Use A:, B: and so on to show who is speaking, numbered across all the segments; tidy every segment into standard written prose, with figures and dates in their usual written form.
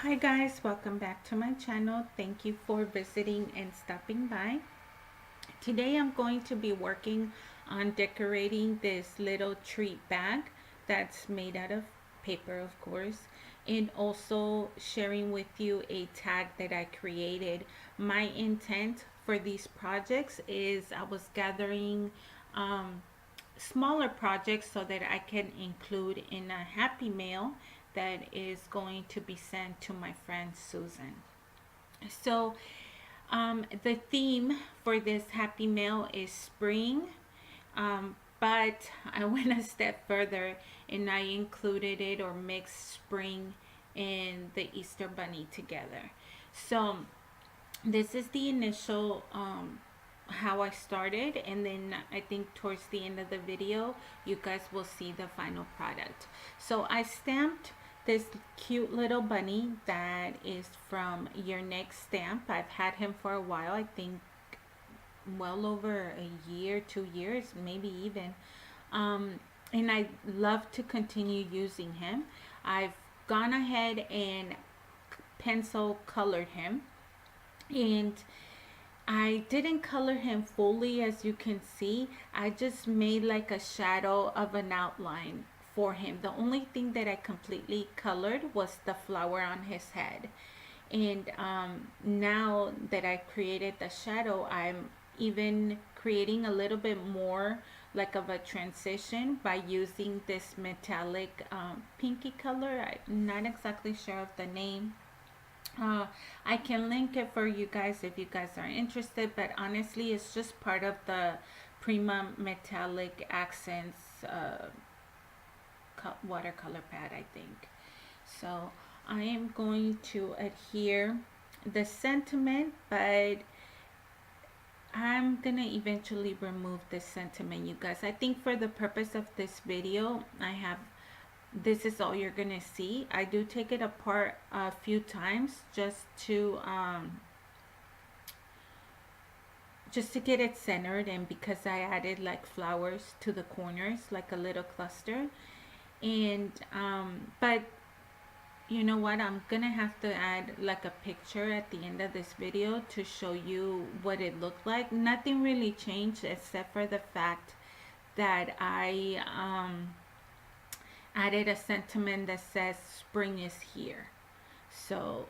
A: Hi guys, welcome back to my channel. Thank you for visiting and stopping by. Today I'm going to be working on decorating this little treat bag that's made out of paper, of course, and also sharing with you a tag that I created. My intent for these projects is I was gathering smaller projects so that I can include in a happy mail that is going to be sent to my friend Susan. So the theme for this happy mail is spring, but I went a step further and I included it or mixed spring and the Easter Bunny together. So this is the initial how I started, and then I think towards the end of the video you guys will see the final product. So I stamped this cute little bunny that is from Your Next Stamp. I've had him for a while, I think well over a year, 2 years, maybe even, and I love to continue using him. I've gone ahead and pencil colored him, and I didn't color him fully, as you can see. I just made like a shadow of an outline for him. The only thing that I completely colored was the flower on his head. And now that I created the shadow, I'm even creating a little bit more like of a transition by using this metallic pinky color. I'm not exactly sure of the name. I can link it for you guys if you guys are interested, but honestly it's just part of the Prima Metallic Accents watercolor pad, I think. So I am going to adhere the sentiment, but I'm gonna eventually remove this sentiment, you guys. I think for the purpose of this video, this is all you're gonna see. I do take it apart a few times just to get it centered, and because I added like flowers to the corners, like a little cluster. And but you know what, I'm gonna have to add like a picture at the end of this video to show you what it looked like. Nothing really changed except for the fact that I added a sentiment that says spring is here. So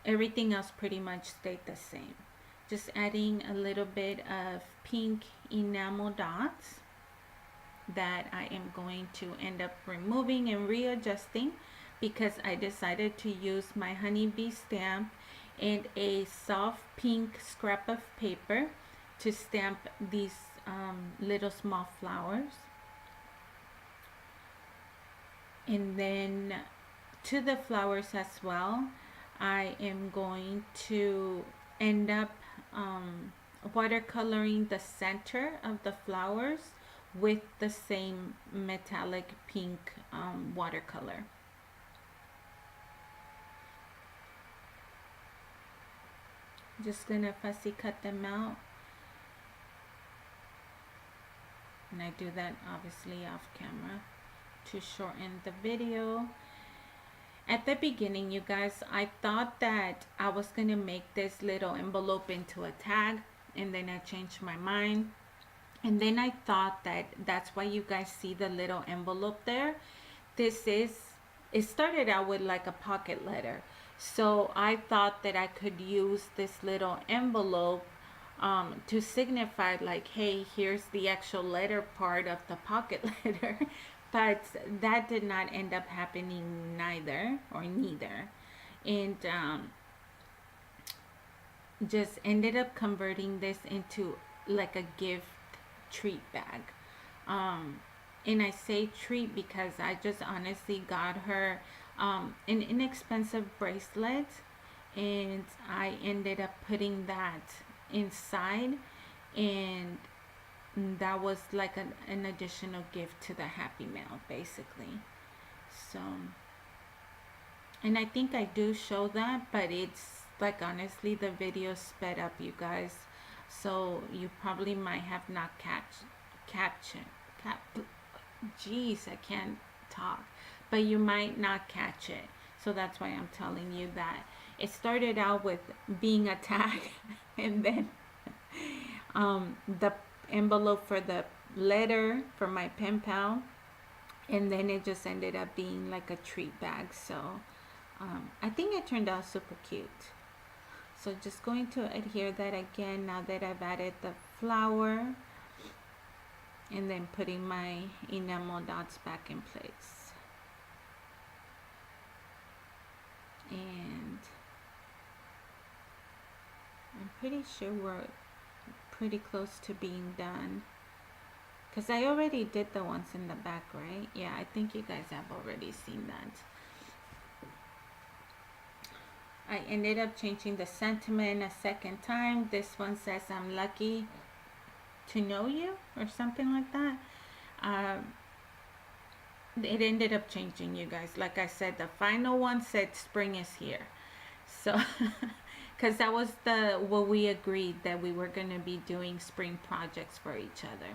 A: everything else pretty much stayed the same. Just adding a little bit of pink enamel dots that I am going to end up removing and readjusting, because I decided to use my honeybee stamp and a soft pink scrap of paper to stamp these little small flowers. And then to the flowers as well, I am going to end up watercoloring the center of the flowers with the same metallic pink watercolor. Just gonna fussy cut them out, and I do that obviously off camera to shorten the video. At the beginning, you guys, I thought that I was gonna make this little envelope into a tag, and then I changed my mind. And then I thought that that's why you guys see the little envelope there. It started out with like a pocket letter. So I thought that I could use this little envelope to signify like, hey, here's the actual letter part of the pocket letter. But that did not end up happening neither. And just ended up converting this into like a gift treat bag. And I say treat because I just honestly got her an inexpensive bracelet, and I ended up putting that inside, and that was like an additional gift to the happy mail basically. So, and I think I do show that, but it's like honestly the video sped up, you guys, so you probably might have not jeez, I can't talk, but you might not catch it. So that's why I'm telling you that it started out with being a tag and then the envelope for the letter for my pen pal, and then it just ended up being like a treat bag. So I think it turned out super cute. So just going to adhere that again now that I've added the flower, and then putting my enamel dots back in place. And I'm pretty sure we're pretty close to being done, because I already did the ones in the back, right? Yeah, I think you guys have already seen that. I ended up changing the sentiment a second time. This one says, I'm lucky to know you, or something like that. It ended up changing, you guys. Like I said, the final one said spring is here. So because that was what we agreed, that we were going to be doing spring projects for each other.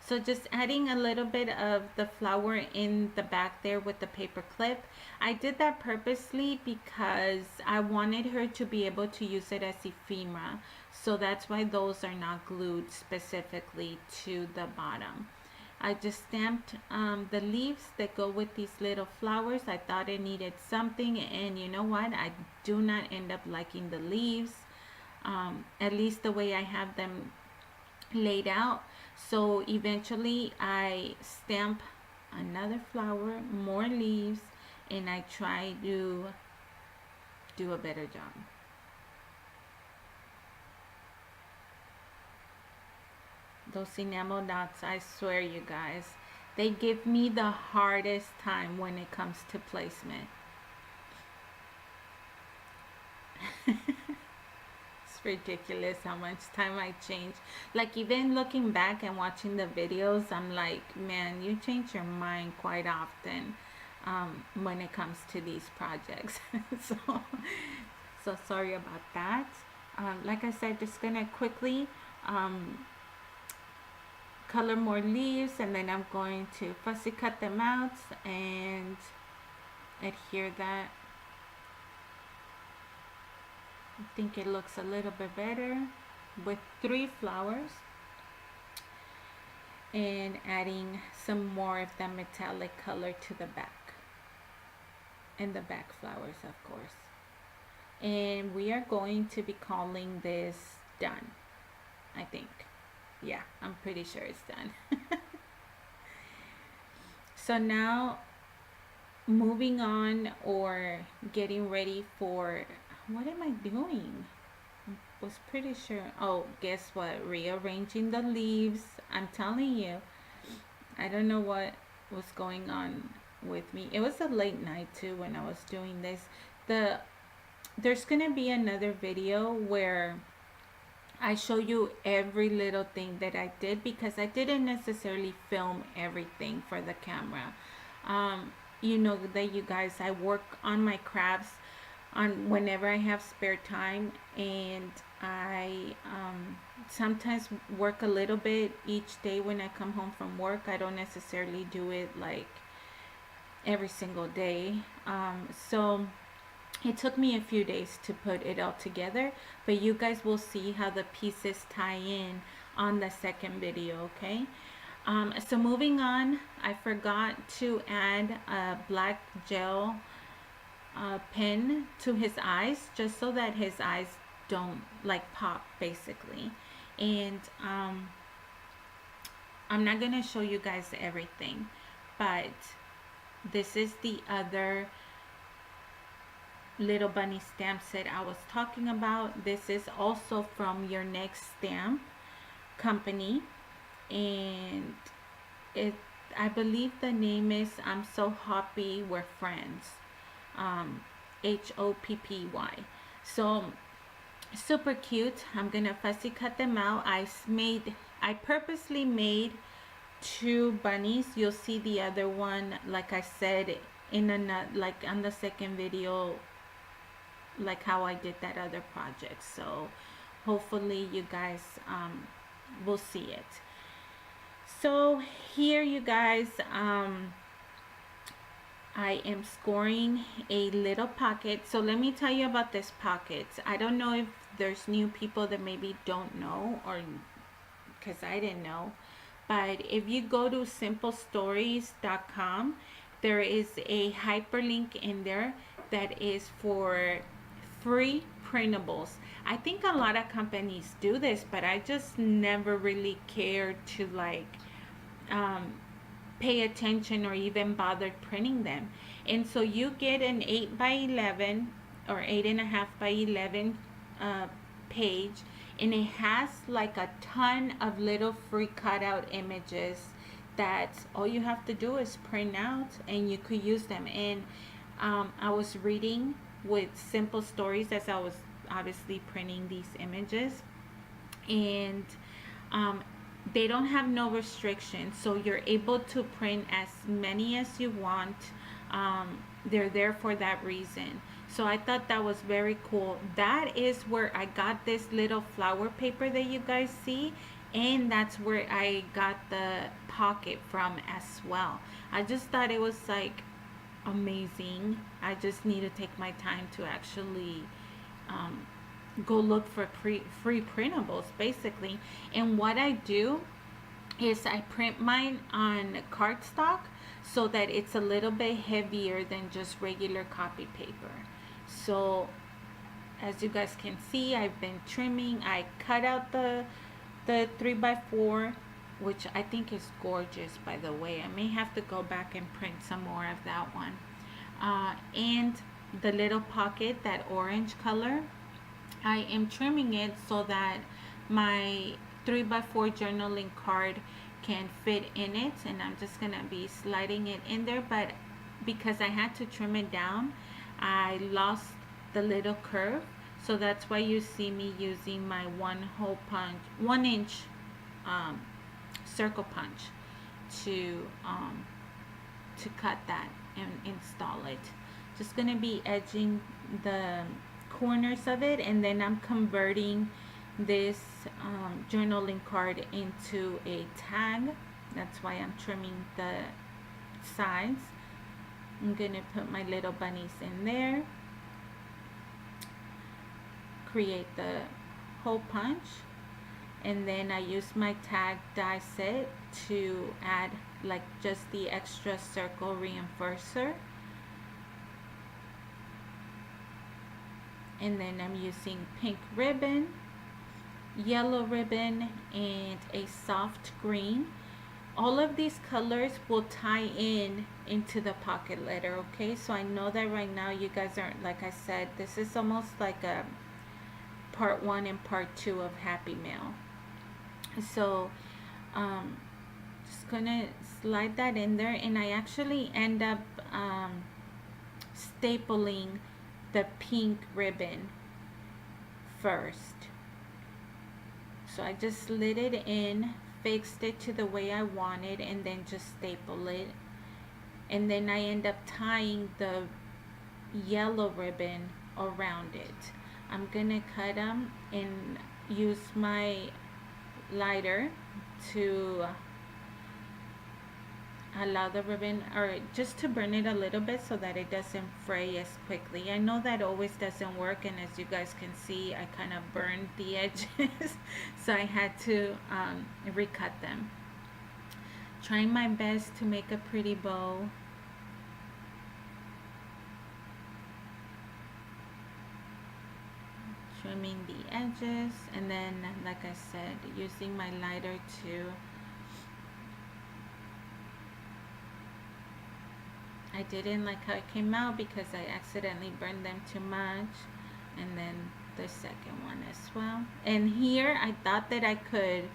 A: So just adding a little bit of the flower in the back there with the paper clip. I did that purposely because I wanted her to be able to use it as ephemera. So that's why those are not glued specifically to the bottom. I just stamped the leaves that go with these little flowers. I thought it needed something, and you know what? I do not end up liking the leaves, at least the way I have them laid out. So eventually I stamp another flower, more leaves, and I try to do a better job. Those enamel dots, I swear, you guys, they give me the hardest time when it comes to placement. It's ridiculous how much time I change. Like, even looking back and watching the videos, I'm like, man, you change your mind quite often when it comes to these projects. So sorry about that. Like I said, just gonna quickly color more leaves, and then I'm going to fussy cut them out and adhere that. I think it looks a little bit better with 3 flowers, and adding some more of the metallic color to the back, and the back flowers, of course. And we are going to be calling this done, I think. Yeah, I'm pretty sure it's done. So now moving on, or getting ready for, what am I doing? I was pretty sure, oh, guess what, rearranging the leaves. I'm telling you, I don't know what was going on with me. It was a late night too when I was doing this. There's gonna be another video where I show you every little thing that I did, because I didn't necessarily film everything for the camera. You know that, you guys, I work on my crafts on whenever I have spare time, and I sometimes work a little bit each day when I come home from work. I don't necessarily do it like every single day. So it took me a few days to put it all together, but you guys will see how the pieces tie in on the second video, okay? So moving on, I forgot to add a black gel pen to his eyes, just so that his eyes don't like pop, basically. And I'm not gonna show you guys everything, but this is the other little bunny stamp set I was talking about. This is also from Your Next Stamp company, and I believe the name is I'm So Happy We're Friends, HOPPY. So super cute. I'm gonna fussy cut them out. I purposely made 2 bunnies. You'll see the other one, like I said, like on the second video, like how I did that other project. So hopefully you guys will see it. So here, you guys, I am scoring a little pocket. So let me tell you about this pocket. I don't know if there's new people that maybe don't know, or because I didn't know. But if you go to simplestories.com, there is a hyperlink in there that is for free printables. I think a lot of companies do this, but I just never really cared to um, pay attention or even bothered printing them. And so you get an 8 by 11 or 8.5 by 11 page, and it has like a ton of little free cutout images that all you have to do is print out and you could use them. And I was reading with Simple Stories as I was obviously printing these images, and um, they don't have no restrictions, so you're able to print as many as you want. They're there for that reason. So I thought that was very cool. That is where I got this little flower paper that you guys see, and that's where I got the pocket from as well. I just thought it was like amazing. I just need to take my time to actually um, go look for free printables basically. And what I do is I print mine on cardstock so that it's a little bit heavier than just regular copy paper. So as you guys can see, I've been trimming. I cut out the 3x4, which I think is gorgeous, by the way. I may have to go back and print some more of that one. And the little pocket, that orange color, I am trimming it so that my 3x4 journaling card can fit in it, and I'm just gonna be sliding it in there. But because I had to trim it down, I lost the little curve, so that's why you see me using my 1 inch circle punch to cut that and install it. Just gonna be edging the corners of it, and then I'm converting this journaling card into a tag. That's why I'm trimming the sides. I'm gonna put my little bunnies in there, create the hole punch, and then I use my tag die set to add like just the extra circle reinforcer. And then I'm using pink ribbon, yellow ribbon, and a soft green. All of these colors will tie in into the pocket letter, okay? So I know that right now you guys aren't, like I said, this is almost like a part 1 and part 2 of Happy Mail. So just gonna slide that in there, and I actually end up stapling the pink ribbon first. So I just slid it in, fixed it to the way I wanted, and then just staple it. And then I end up tying the yellow ribbon around it. I'm gonna cut them and use my lighter to allow the ribbon, or just to burn it a little bit so that it doesn't fray as quickly. I know that always doesn't work, and as you guys can see, I kind of burned the edges so I had to recut them. Trying my best to make a pretty bow. Trimming the edges, and then like I said, using my lighter to I didn't like how it came out because I accidentally burned them too much. And then the second one as well. And here I thought that I could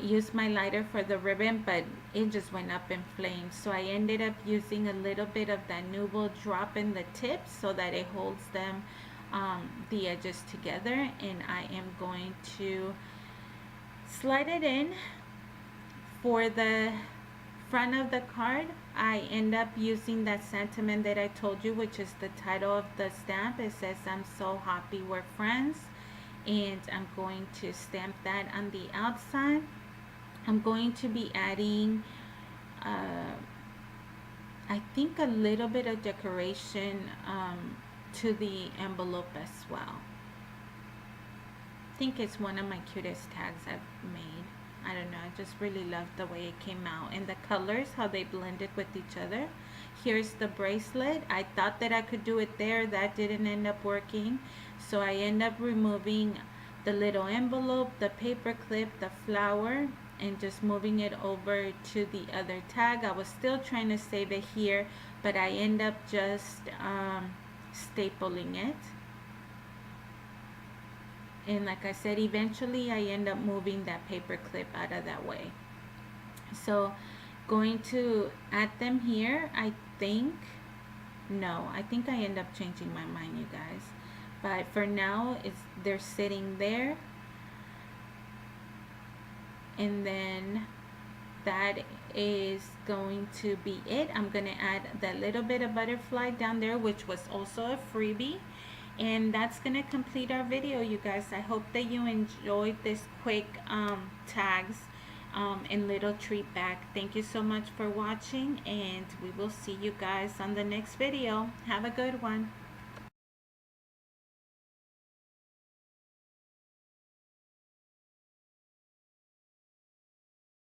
A: use my lighter for the ribbon, but it just went up in flames. So I ended up using a little bit of that Nuble drop in the tips so that it holds them, the edges together. And I am going to slide it in. For the front of the card, I end up using that sentiment that I told you, which is the title of the stamp. It says, "I'm so happy we're friends," and I'm going to stamp that on the outside. I'm going to be adding I think a little bit of decoration to the envelope as well. I think it's one of my cutest tags I've made. I don't know, I just really love the way it came out and the colors, how they blended with each other. Here's the bracelet. I thought that I could do it there. That didn't end up working. So I end up removing the little envelope, the paper clip, the flower, and just moving it over to the other tag. I was still trying to save it here, but I end up just stapling it. And like I said, eventually I end up moving that paper clip out of that way. So going to add them here, I think. No, I think I end up changing my mind, you guys. But for now, they're sitting there. And then that is going to be it. I'm going to add that little bit of butterfly down there, which was also a freebie. And that's going to complete our video, you guys. I hope that you enjoyed this quick tags and little treat bag. Thank you so much for watching, and we will see you guys on the next video. Have a good one.